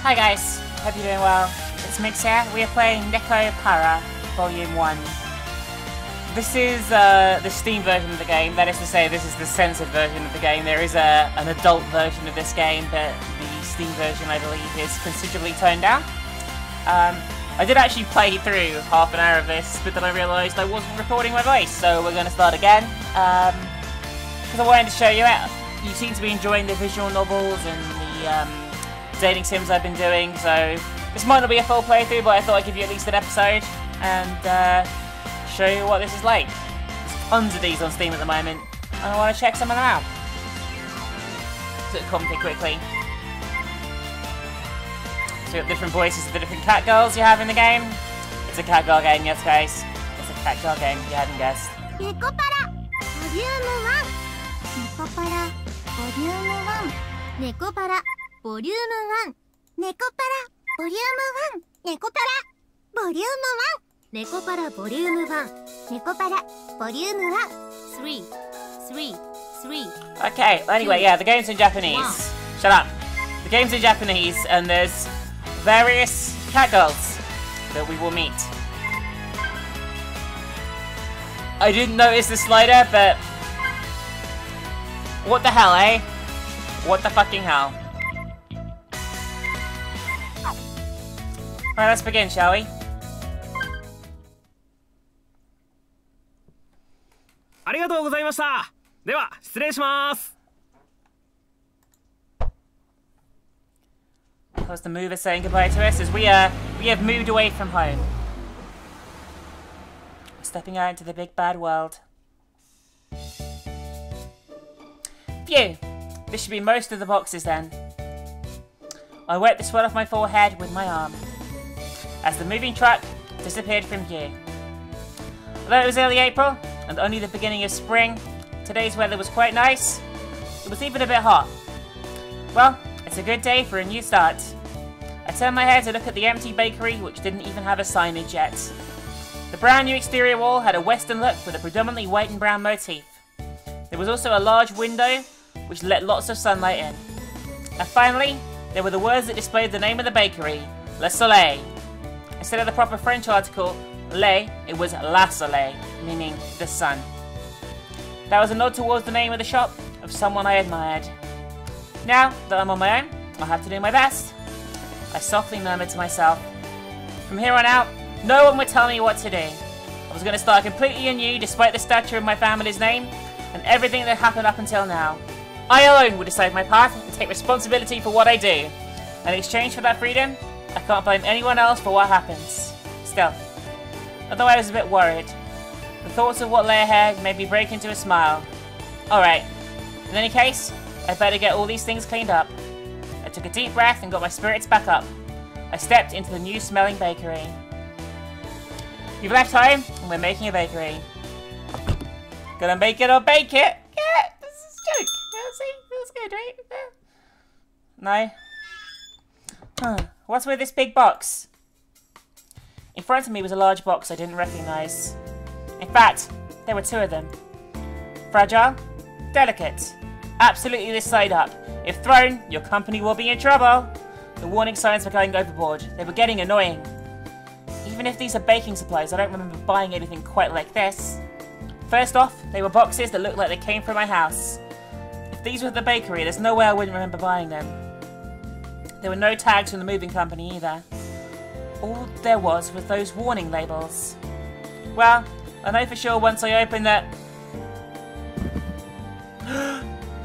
Hi guys, hope you're doing well. It's Mix here. We are playing Nekopara Volume 1. This is the Steam version of the game. That is to say, this is the censored version of the game. There is an adult version of this game, but the Steam version, I believe, is considerably toned down. I did actually play through half an hour of this, but then I realised I wasn't recording my voice, so we're going to start again. Because I wanted to show you out. You seem to be enjoying the visual novels and the dating sims I've been doing, so this might not be a full playthrough, but I thought I'd give you at least an episode and show you what this is like. There's tons of these on Steam at the moment, and I want to check some of them out. So comment quickly. So you have different voices of the different CATGIRLs you have in the game. It's a CATGIRL game, yes guys. It's a CATGIRL game, if you hadn't guessed. Nekopara Volume 1. Nekopara Volume 1. Nekopara Volume 1. Nekopara Volume 1. Nekopara Volume 1. Nekopara Volume 1. Nekopara Volume 1. 3. 3. 3. Okay, anyway, yeah, the game's in Japanese. Shut up. The game's in Japanese, and there's various CATGIRLs that we will meet. I didn't notice the slider, but what the hell, eh? What the fucking hell? Alright, let's begin, shall we? How's the mover saying goodbye to us as we have moved away from home. Stepping out into the big bad world. Phew! This should be most of the boxes then. I wiped the sweat off my forehead with my arm as the moving truck disappeared from view. Although it was early April and only the beginning of spring, today's weather was quite nice. It was even a bit hot. Well, it's a good day for a new start. I turned my head to look at the empty bakery, which didn't even have a signage yet. The brand new exterior wall had a western look with a predominantly white and brown motif. There was also a large window which let lots of sunlight in. And finally, there were the words that displayed the name of the bakery, Le Soleil. Instead of the proper French article, Le, it was La Soleil, meaning the sun. That was a nod towards the name of the shop of someone I admired. Now that I'm on my own, I'll have to do my best. I softly murmured to myself. From here on out, no one would tell me what to do. I was going to start completely anew despite the stature of my family's name and everything that happened up until now. I alone would decide my path and take responsibility for what I do. And in exchange for that freedom, I can't blame anyone else for what happens. Still, although I was a bit worried, the thoughts of what lay ahead made me break into a smile. Alright, in any case, I better get all these things cleaned up. I took a deep breath and got my spirits back up. I stepped into the new smelling bakery. You've left home, and we're making a bakery. Gonna make it or bake it? Yeah, this is a joke. Yeah, see, that's good, right? Yeah. No. Huh. What's with this big box? In front of me was a large box I didn't recognise. In fact, there were two of them. Fragile, delicate, absolutely this side up. If thrown, your company will be in trouble. The warning signs were going overboard. They were getting annoying. Even if these are baking supplies, I don't remember buying anything quite like this. First off, they were boxes that looked like they came from my house. If these were the bakery, there's no way I wouldn't remember buying them. There were no tags from the moving company either. All there was those warning labels. Well, I know for sure once I opened that...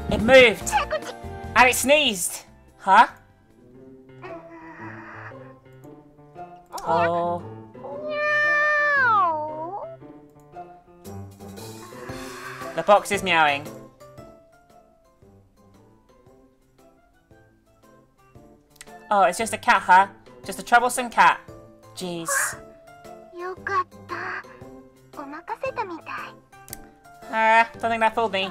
It moved! And it sneezed! Huh? Oh... The box is meowing. Oh, it's just a cat, huh? Just a troublesome cat. Jeez. Don't think that fooled me.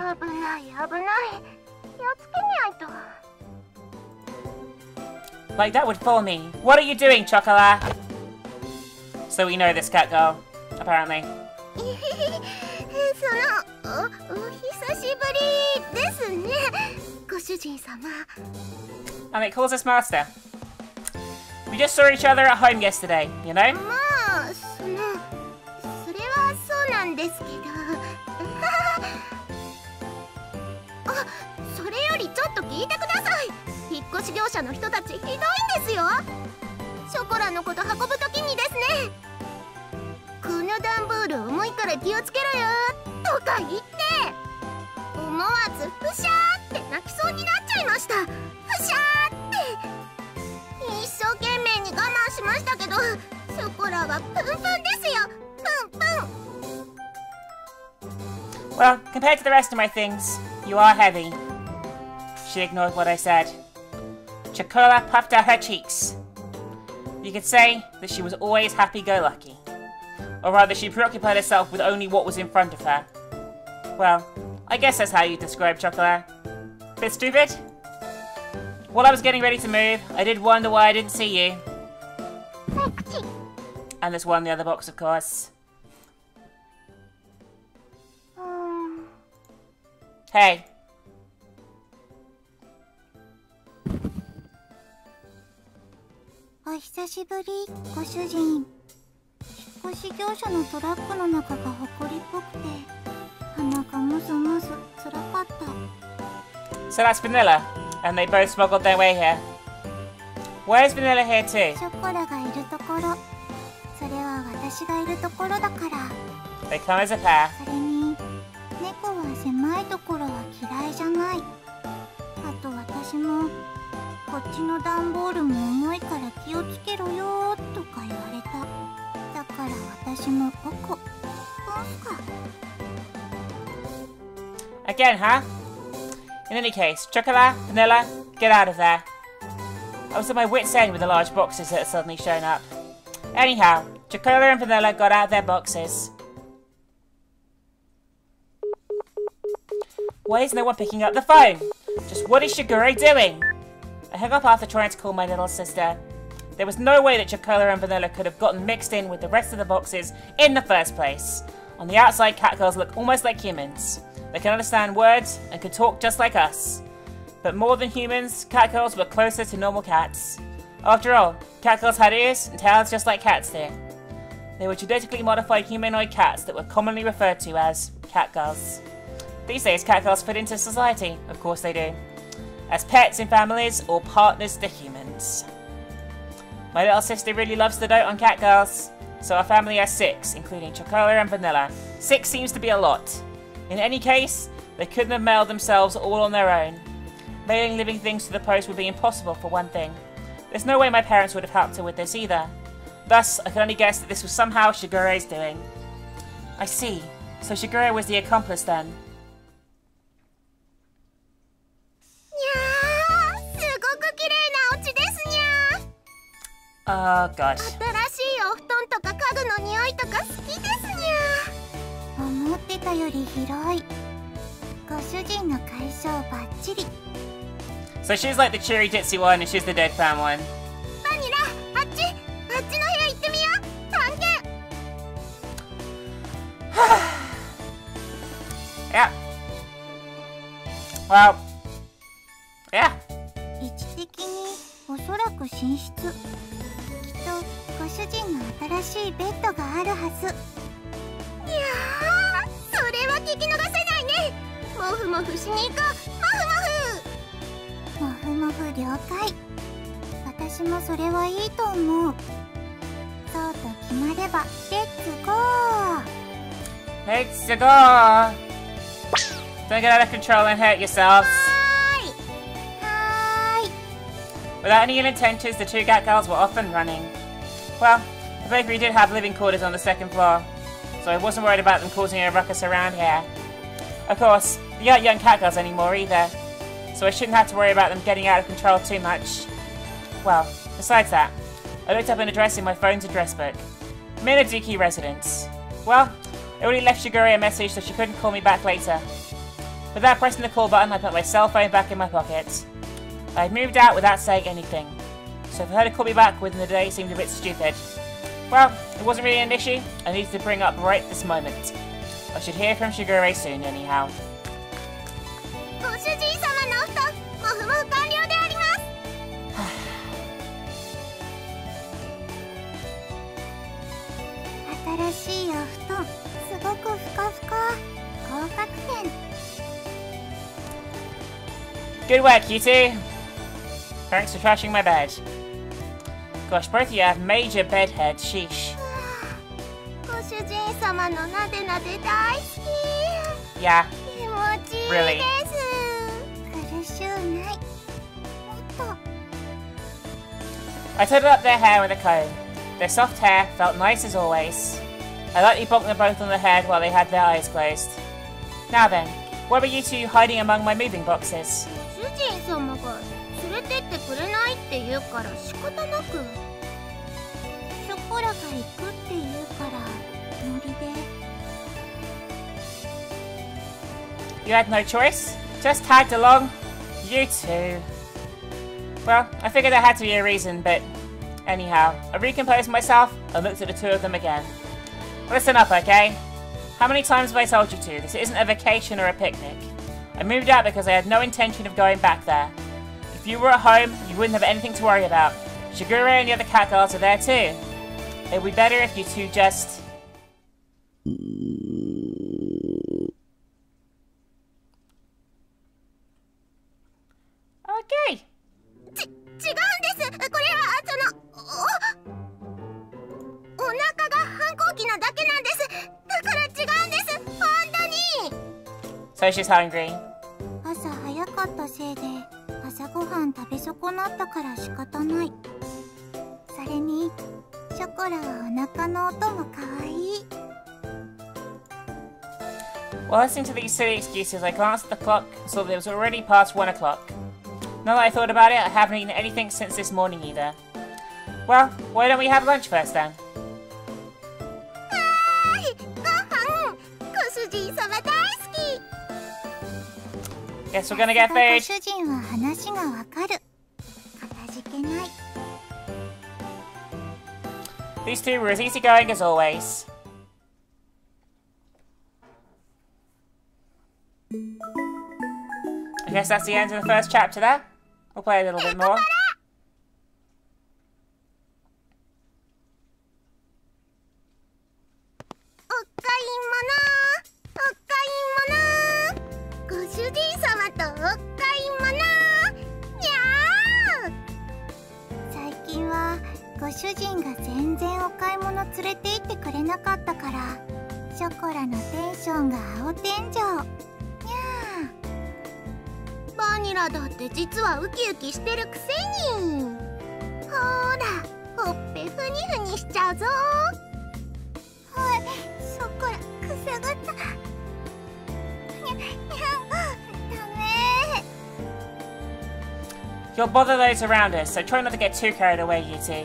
Like that would fool me. What are you doing, Chocolat? So we know this cat girl, apparently. And it calls us master. We just saw each other at home yesterday, you know? まあ、それはそうなんですけど。あ、それよりちょっと聞いてください。引っ越し業者の人たちひどいんですよ。ショコラのこと運ぶときにですね、この段ボール重いから気をつけろよとか言って、思わずふしゃーって泣きそうになっちゃいました。ふしゃーって。一生懸命に我慢しましたけど、ショコラはプンプンですよ。プンプン。 Well, compared to the rest of my things, you are heavy. She ignored what I said. Chocola puffed out her cheeks. You could say that she was always happy-go-lucky. Or rather, she preoccupied herself with only what was in front of her. Well, I guess that's how you describe Chocola. Bit stupid? While I was getting ready to move, I did wonder why I didn't see you. And there's one in the other box, of course. Hey. お久しぶり、ご主人。引っ越し業者のトラックの中が埃っぽくて、鼻がムズムズつらかった。So that's Vanilla, and they both smuggled their way here. Where's Vanilla here too? ショコラがいるところ、それは私がいるところだから。They come as a pair. それに、猫は狭いところは嫌いじゃない。あと私も、こっちの段ボールも重いから気をつけろよとか言われた。だから私もポコ。Again, huh? In any case, Chocola, Vanilla, get out of there. I was at my wit's end with the large boxes that had suddenly shown up. Anyhow, Chocola and Vanilla got out their boxes. Why is no one picking up the phone? Just what is Shigure doing? I hung up after trying to call my little sister. There was no way that Chocola and Vanilla could have gotten mixed in with the rest of the boxes in the first place. On the outside, catgirls look almost like humans. They can understand words and can talk just like us. But more than humans, catgirls were closer to normal cats. After all, catgirls had ears and tails just like cats do. They were genetically modified humanoid cats that were commonly referred to as catgirls. These days, catgirls fit into society, of course they do, as pets in families or partners to humans. My little sister really loves to dote on catgirls, so our family has 6, including Chocola and Vanilla. 6 seems to be a lot. In any case, they couldn't have mailed themselves all on their own. Mailing living things to the post would be impossible for one thing. There's no way my parents would have helped her with this either. Thus, I can only guess that this was somehow Shigure's doing. I see. So Shigure was the accomplice then. Oh gosh. 新しいお布団とか家具の匂いとか好きですにゃ。思ってたより広い。ご主人の解消バッチリ。So she's like the cheery ditzy one and she's the deadpan one. バニラ、あっちの部屋行ってみよう。探検。Yeah. Well. Yeah. 位置的におそらく寝室。ご主人の新しいベッドがあるはず。いやー、それは聞き逃せないね。もふもふしに行こう。もふもふ了解。私もそれはいいと思う。そうと決まればレッツゴー。 Let's go! Don't get out of control and hurt yourselves. Without any ill intentions, the 2 catgirls were off and running. Well, the bakery did have living quarters on the 2nd floor, so I wasn't worried about them causing a ruckus around here. Of course, they aren't young catgirls anymore either, so I shouldn't have to worry about them getting out of control too much. Well, besides that, I looked up an address in my phone's address book. Minazuki Residence. Well, I already left Shigure a message so she couldn't call me back later. Without pressing the call button, I put my cell phone back in my pocket. I had moved out without saying anything, so for her to call me back within the day seemed a bit stupid. Well, it wasn't really an issue I needed to bring up right this moment. I should hear from Shigure soon anyhow. ご主人様のお布団、もふもふ完了であります。らしいお布団、すごくふかふか。合格点。Good work, you two. Thanks for trashing my bed. Gosh, both of you have major bed heads. Sheesh. ご主人様のなでなで大好き。 Yeah. 気持ちいいです。苦しゅうない。もっと。 I turned up their hair with a comb. Their soft hair felt nice as always. I lightly bonked them both on the head while they had their eyes closed. Now then, where were you two hiding among my moving boxes? 主人様が連れてってくれないって言うから仕方なく。ショコラが行くって言うからノリで。 You had no choice? Just tagged along? You two. Well, I figured there had to be a reason, but anyhow, I recomposed myself and looked at the two of them again. Listen up, okay? How many times have I told you to? This isn't a vacation or a picnic. I moved out because I had no intention of going back there. If you were at home, you wouldn't have anything to worry about. Shigure and the other CATGIRLs are there too. It would be better if you two just... Okay. 違うんです。これはお腹が反抗期なだけなんです。だから違うんです。本当に。 So she's hungry. 朝早かったせいで朝ごはん食べ損なったから仕方ない。それにショコラはお腹の音も可愛い。 While listening to these silly excuses, I glanced at the clock and saw that it was already past 1 o'clock. Now that I thought about it, I haven't eaten anything since this morning either. Well, why don't we have lunch first then? はい、ご飯。ご主人様大好き。 Guess we're gonna get food. ご主人は話がわかる。かたじけない。 These two were as easygoing as always. I guess that's the end of the first chapter there. We'll play a little bit more. お買い物。ご主人様とお買い物。にゃー。最近はご主人が全然お買い物連れて行ってくれなかったからショコラのテンションが青天井。にゃー。バニラだって実はウキウキしてるくせに。ほーら、ほっぺふにふにしちゃうぞ。はい、ショコラくさがった。にゃ、にゃ、ダメ。 You'll bother those around us, so try not to get too carried away, you two.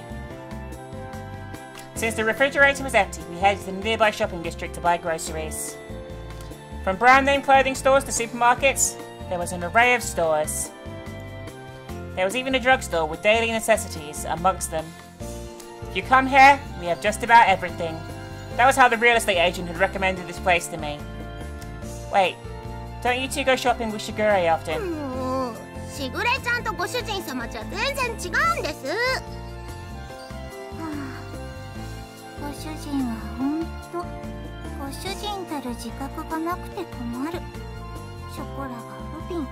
Since the refrigerator was empty, we headed to the nearby shopping district to buy groceries. From brand name clothing stores to supermarkets, there was an array of stores. There was even a drugstore with daily necessities amongst them. If you come here, we have just about everything. That was how the real estate agent had recommended this place to me. Wait, don't you two go shopping with Shigure often? もうしぐれちゃんとご主人様じゃ全然違うんです。はあ、ご主人はほんとご主人たる自覚がなくて困る。ショコラが不憫。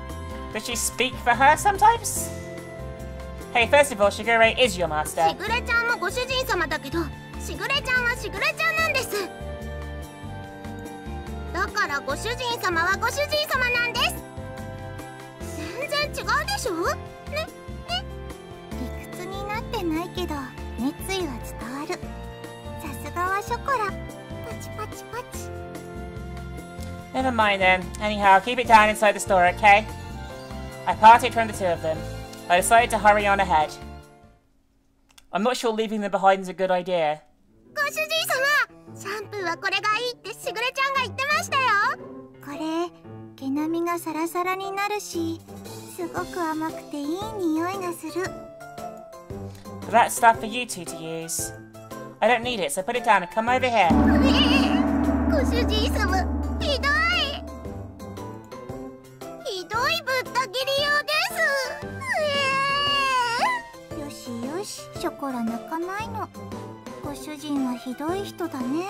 Does she speak for her sometimes? Hey, first of all, Shigure is your master. しぐれちゃんもご主人様だけどしぐれちゃんはしぐれちゃんなんです。だからご主人様はご主人様なんです。全然違うでしょ。ね、理屈になってないけど熱意は伝わる。さすがはショコラ。パチパチパチ。 Never mind then. Anyhow, keep it down inside the store, okay? I parted from the two of them. I decided to hurry on ahead. I'm not sure leaving them behind is a good idea. ご主人様、シャンプーはこれがいいってしぐれちゃんが言ってましたよ。これ毛並みがサラサラになるしすごく甘くていい匂いがする。 But that's stuff for you two to use. I don't need it, so put it down and come over here. ご主人様、ひどい。ひどいぶった切りようです。よしよし、ショコラ泣かないの。ご主人はひどい人だね。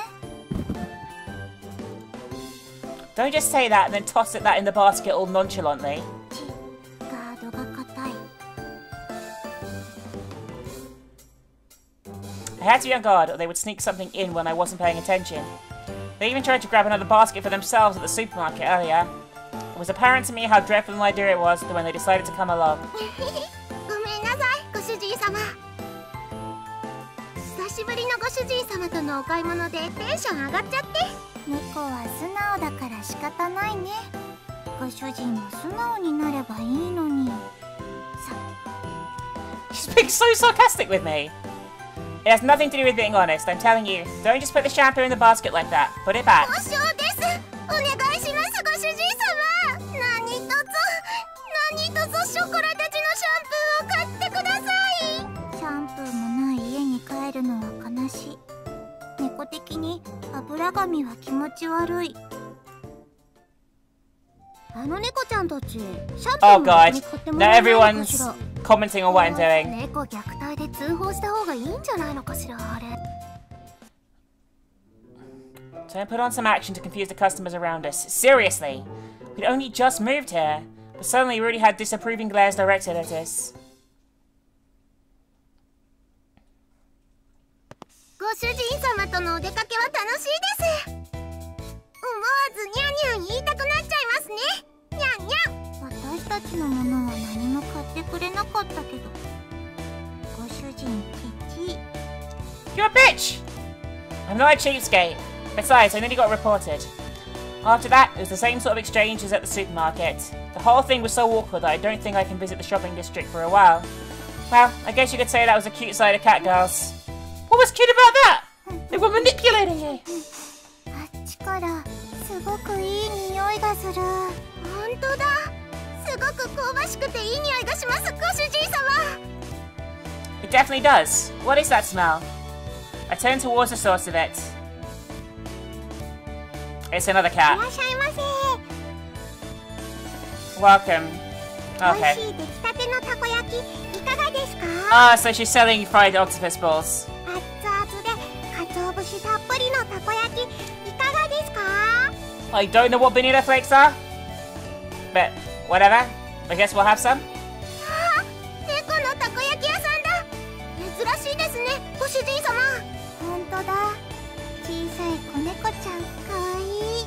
Don't just say that and then toss that in the basket all nonchalantly. ガードが硬い。I had to be on guard or they would sneak something in when I wasn't paying attention. They even tried to grab another basket for themselves at the supermarket earlier. It was apparent to me how dreadful an idea it was when they decided to come along. ごめんなさい、ご主人様。久しぶりのご主人様とのお買い物でテンション上がっちゃって。猫は素直だから仕方ないね。ご主人も素直になればいいのに。She's being so sarcastic with me. It has nothing to do with being honest, I'm telling you. Don't just put the shampoo in the basket like that. Put it back. 交渉です。お願いします、ご主人様。何卒ショコラたちのシャンプーを買ってください。シャンプーもない家に帰るのは悲しい。猫的に油髪は気持ち悪い。あの猫ちゃんたち、シャンプー Oh god, now everyone's commenting on what I'm doing. 猫虐待で通報した方がいいんじゃないのかしら、あれ。Don't put on some action to confuse the customers around us. Seriously! We'd only just moved here, but suddenly we already had disapproving glares directed at us. ご主人様とのお出かけは楽しいです。思わずニャンニャン言いたくなっちゃいますね。ニャンニャン。私たちのものは何も買ってくれなかったけど、ご主人ケチ。 You're a bitch! I'm not a cheapskate. Besides, I nearly got reported. After that, it was the same sort of exchange as at the supermarket. The whole thing was so awkward that I don't think I can visit the shopping district for a while. Well, I guess you could say that was a cute side of CATGIRLs. What was cute about that? They were manipulating you. あっちからすごくいい匂いがする。本当だ。すごく香ばしくていい匂いがします、ご主人様。It definitely does. What is that smell? I turn towards the source of it. It's another い cat. らっしゃいませ。 Welcome. 美味 Okay. しい出来たてのたこ焼きいかがですか？ Ah, so she's selling fried octopus balls. 熱々で鰹節たっぷりのたこ焼きいかがですか？ I don't know what vanilla flakes are, but whatever. I guess we'll have some. あ、猫のたこ焼き屋さんだ。珍しいですね、ご主人様。本当だ。小さい子猫ちゃん、かわいい。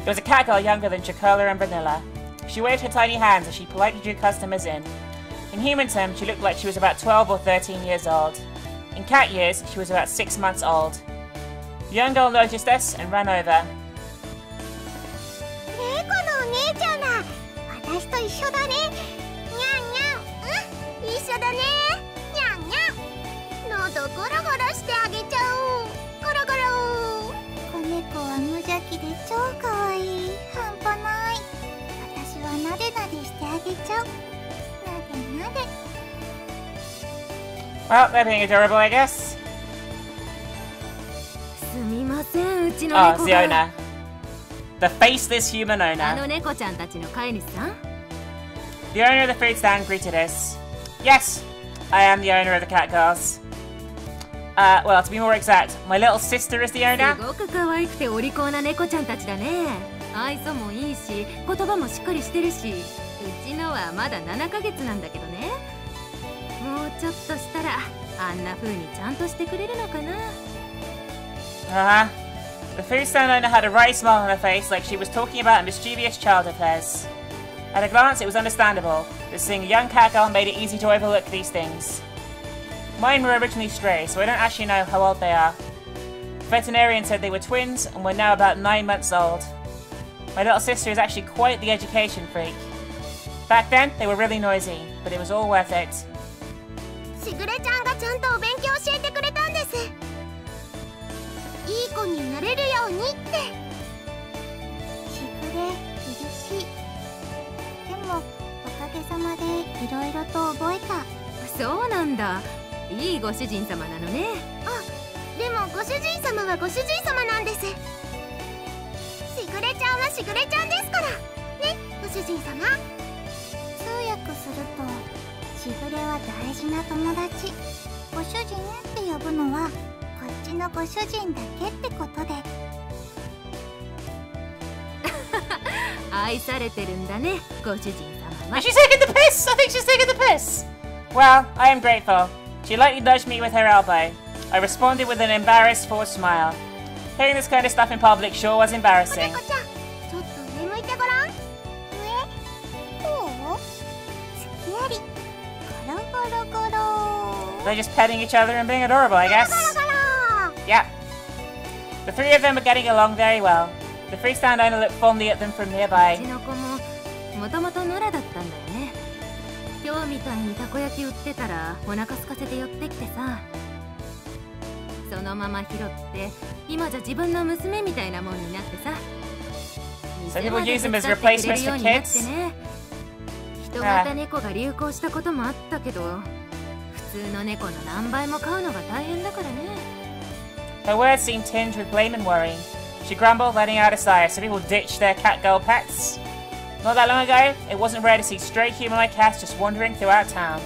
There was a cat girl younger than Chocola and Vanilla. She waved her tiny hands as she politely drew customers in. In human terms, she looked like she was about 12 or 13 years old. In cat years, she was about 6 months old. The young girl noticed us and ran over. 猫のお姉ちゃんだ。私と一緒だね。にゃんにゃん。うん、一緒だね。にゃんにゃん。喉ゴロゴロしてあげちゃおう。ゴロゴロ。子猫は無邪気で超かわいい。半端ない。私はなでなでしてあげちゃう。なでなで。 Well, they're being adorable, I guess. すみません、うちの Oh, 猫 it's the が。 owner. The faceless human あ owner. の猫ちゃんたちの飼い主さん。 The owner of the food stand greeted us. Yes, I am the owner of the CATGIRLs. Well, to be more exact, my little sister is the す owner. ごく可愛くてお利口な猫ちゃんたちだね。愛想もいいし、言葉もしっかりしてるし、うちのはまだ7ヶ月なんだけどね。もうちょっとしたらあんな風にちゃんとしてくれるのかな。Uh-huh. The food stand owner had a wry smile on her face like she was talking about a mischievous child of hers. At a glance, it was understandable that seeing a young cat girl made it easy to overlook these things. Mine were originally stray, so I don't actually know how old they are. The veterinarian said they were twins and were now about 9 months old. My little sister is actually quite the education freak. Back then, they were really noisy, but it was all worth it. しぐれちゃんがちゃんとお勉強教えてくれたんです。いい子になれるようにって。しぐれ、嬉しい。でもおかげさまでいろいろと覚えた。そうなんだ。いいご主人様なのね。あ、でもご主人様はご主人様なんです。しぐれちゃんはしぐれちゃんですからね、ご主人様。通訳するとしぐれは大事な友達、ご主人って呼ぶのはこっちのご主人だけってことで。愛されてるんだね、ご主人様は。 Is she taking the piss? I think she's taking the piss. Well, I am grateful. She lightly nudged me with her elbow. I responded with an embarrassed forced smile. Hearing this kind of stuff in public sure was 子 embarrassing. 猫ちゃん、ちょっと上向いてごらん。こうすきやりゴロゴロゴロ。 They're just petting each other and being adorable, I guess. ゴロゴロ。 Yeah. The three of them are getting along very well. The fruit stand owner looked fondly at them from う nearby. ちの子ももともと野良だったんだよね。今日みたいにたこ焼き売ってたらお腹空かせて寄ってきてさ、そのまま拾って今じゃ自分の娘みたいなもんになってさ、 So people 店まで use them 手 as 伝ってくれ replacements るよ for うになって kids. ね。人型猫が流行したこともあったけど、普通の猫の何倍も飼うのが大変だからね。 Her words seemed tinged with blame and worry. She grumbled, letting out a sigh, so people ditched their CATGIRL pets. Not that long ago, it wasn't rare to see stray humanoid cats just wandering throughout town.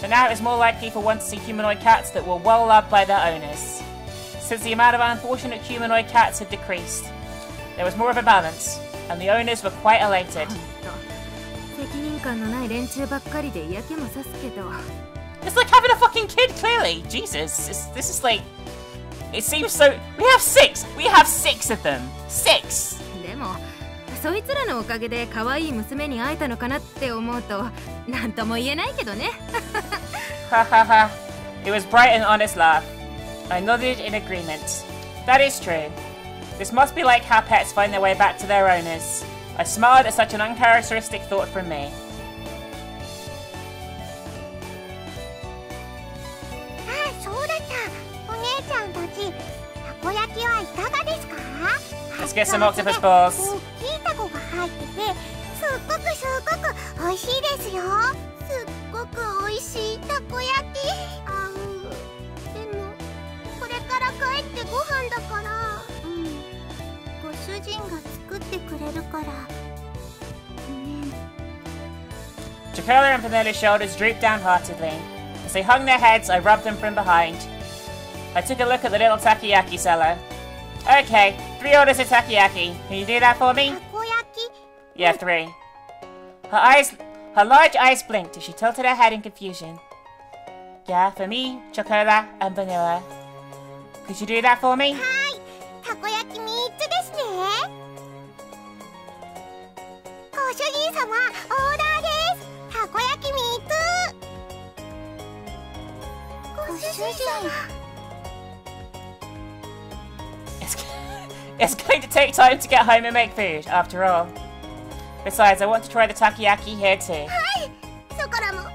But now it was more likely for one to see humanoid cats that were well loved by their owners. Since the amount of unfortunate humanoid cats had decreased, there was more of a balance, and the owners were quite elated. 責任感のない連中ばっかりで嫌気もさすけど、 It's like having a fucking kid, clearly. Jesus, this is like... It seems so... We have six! We have six of them! 6! でもそいつらのおかげで可愛い娘に会えたのかなって思うと何とも言えないけどね。 Ha ha ha. It was bright and honest laugh. I nodded in agreement. That is true. This must be like how pets find their way back to their owners. I smiled at such an uncharacteristic thought from me. あ、そうだった。お姉ちゃんたち、たこ焼きはいかがですか？ Let's get some octopus balls. 大きいタコが入ってて、すっごく美味しいですよ。すっごく美味しいたこ焼き。でもこれから帰ってご飯だから。ご主人が作ってくれるから。ごめん。 Jacola and Penelope's shoulders drooped downheartedly. As they hung their heads, I rubbed them from behind. I took a look at the little takoyaki seller. Okay, 3 orders of takoyaki. Can you do that for me? たこ焼き。 Yeah, 3. Her large eyes blinked as she tilted her head in confusion. Yeah, for me, chocolate, and vanilla. Could you do that for me? はい、たこ焼き3つですね。ご主人様、オーダーです。たこ焼き3つ。ご主人様。It's going to take time to get home and make food, after all. Besides, I want to try the takoyaki here too. はい、そこらも、も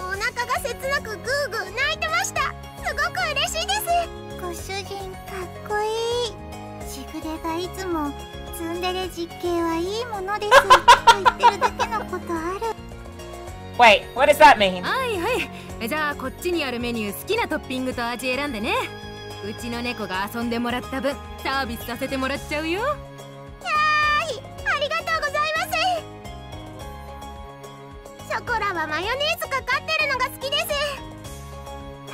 うお腹が切なくグーグー泣いてました。すごく嬉しいです。ご主人かっこいい。ジグレがいつもツンデレ実刑はいいものですと言ってるだけのことある。Wait, what does that mean? はいはい、じゃあこっちにあるメニュー好きなトッピングと味選んでね。うちの猫が遊んでもらった分サービスさせてもらっちゃうよ。はい、ありがとうございます。ショコラはマヨネーズかかってるのが好きです。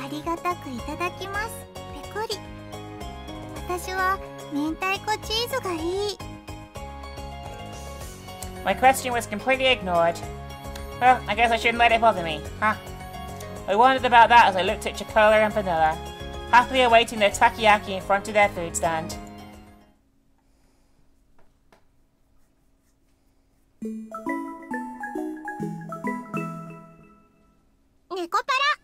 ありがたくいただきます。ペコリ。私は明太子チーズがいい。 My question was completely ignored. Well, I guess I shouldn't let it bother me, huh? I wondered about that as I looked at Chocola and Vanilla, happily awaiting their takoyaki in front of their food stand. Nekopara.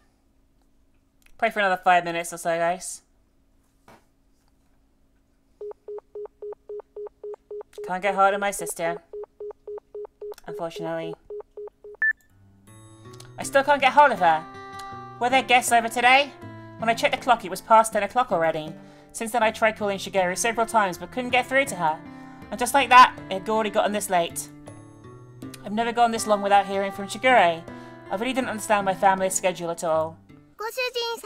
Play for another 5 minutes or so, guys. Can't get hold of my sister. Unfortunately. I still can't get hold of her. Were there guests over today? When I checked the clock, it was past 10 o'clock already. Since then, I tried calling Shigeru several times, but couldn't get through to her. And just like that, it had already gotten this late. I've never gone this long without hearing from Shigeru. I really didn't understand my family's schedule at all. ご主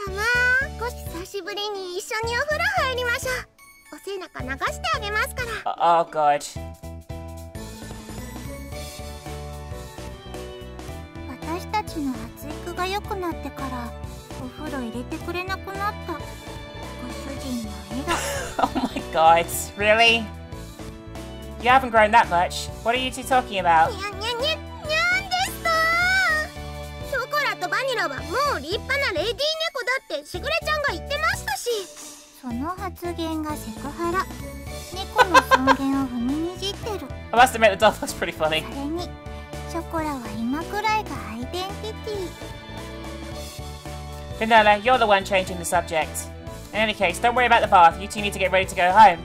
人様、お久しぶりに一緒にお風呂入りましょう。お背中流してあげますから。Oh god. 私たちの発育が良くなってからお風呂入れてくれなくなったご主人の笑顔。 Oh my god, really? You haven't grown that much. What are you two talking about? にゃにゃにゃにゃんですか。ショコラとバニラはもう立派なレディー猫だってしぐれちゃんが言ってましたし。その発言がセクハラ。猫の尊厳を踏みにじってる。I must admit the doll looks pretty funny. それにショコラは今くらいがアイデンティティ。Vanilla, you're the one changing the subject. In any case, don't worry about the bath. You two need to get ready to go home.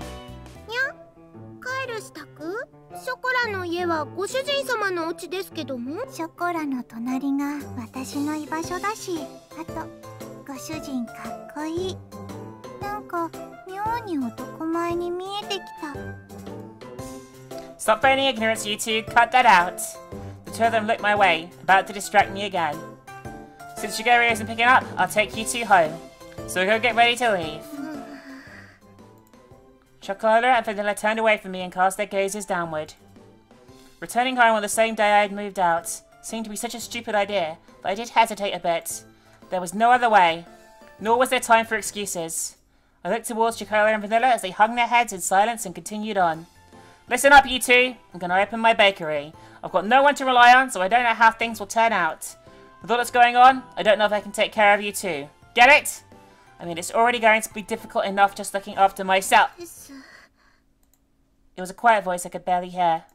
にゃ帰る支度？ショコラの家はご主人様のお家ですけども。ショコラの隣が私の居場所だし、あとご主人かっこいい。なんか妙に男前に見えてきた。Stop feigning ignorance, you two. Cut that out. The two of them looked my way, about to distract me again. Since Shigeru isn't picking up, I'll take you two home. So go get ready to leave. Chocolate and Vanilla turned away from me and cast their gazes downward. Returning home on the same day I had moved out seemed to be such a stupid idea that I did hesitate a bit. There was no other way, nor was there time for excuses. I looked towards Chocolate and Vanilla as they hung their heads in silence and continued on. Listen up, you two. I'm going to open my bakery. I've got no one to rely on, so I don't know how things will turn out. With all that's going on, I don't know if I can take care of you two. Get it? I mean, it's already going to be difficult enough just looking after myself. It was a quiet voice I could barely hear.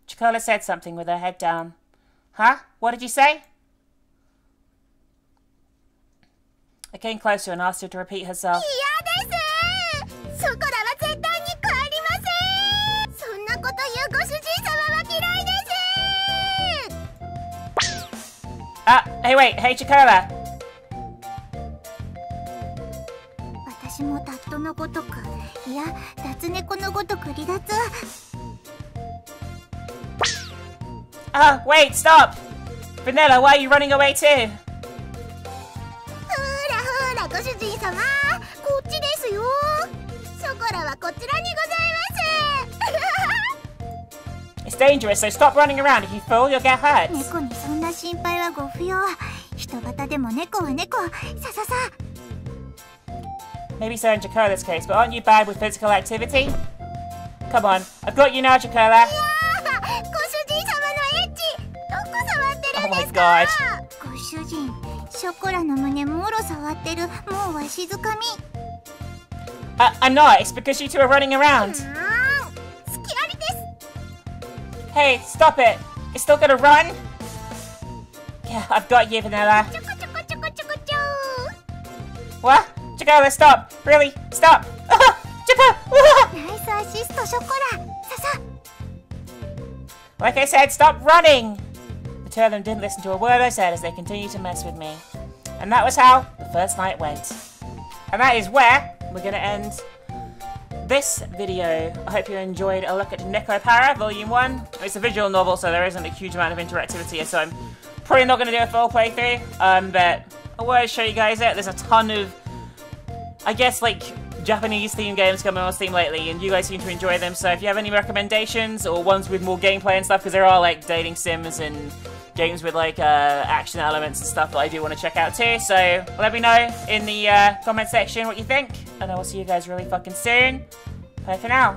Chocola said something with her head down. Huh? What did you say? I came closer and asked her to repeat herself. 嫌です。ショコラは絶対に帰りません。そんなこと言うご主人様は嫌いです。Hey wait, hey Chocola. 私もタットのごとく、いや、脱猫のごとく離脱。Wait, stop! Vanilla, why are you running away too? ほらほら、ご主人様、こっちですよ。ショコラはこちらにございます。 It's dangerous, so stop running around. If you fall, you'll get hurt. 猫にそんな心配はご不要。人型でも猫は猫。さささ。Maybe so in Chocola's case, but aren't you bad with physical activity? Come on, I've got you now, Chocola. ご主人様のエッチ、どこ触ってるん Oh で my すか？ god. ご主人、ショコラの胸もろ触ってる。もうわしづかみ。I'm not. It's because you two are running around. 隙ありです。 Hey, stop it. You're still gonna run? Yeah, I've got you, Vanilla. ちょこちょこちょこちょこちょ。 What? Chocola, stop. Really? Stop. Chocola! ナイスアシストショコラ。ささ。 Like I said, stop running! The two of them didn't listen to a word I said as they continued to mess with me. And that was how the first night went. And that is where we're going to end this video. I hope you enjoyed a look at Nekopara Volume 1. It's a visual novel, so there isn't a huge amount of interactivity, so I'm probably not going to do a full playthrough. But I want to show you guys it. There's a ton of, I guess, like, Japanese themed games coming on Steam lately, and you guys seem to enjoy them, so if you have any recommendations, or ones with more gameplay and stuff, because there are, like, dating sims and games with, like, action elements and stuff that I do want to check out too, so let me know in the comment section what you think, and I will see you guys really fucking soon. Bye for now.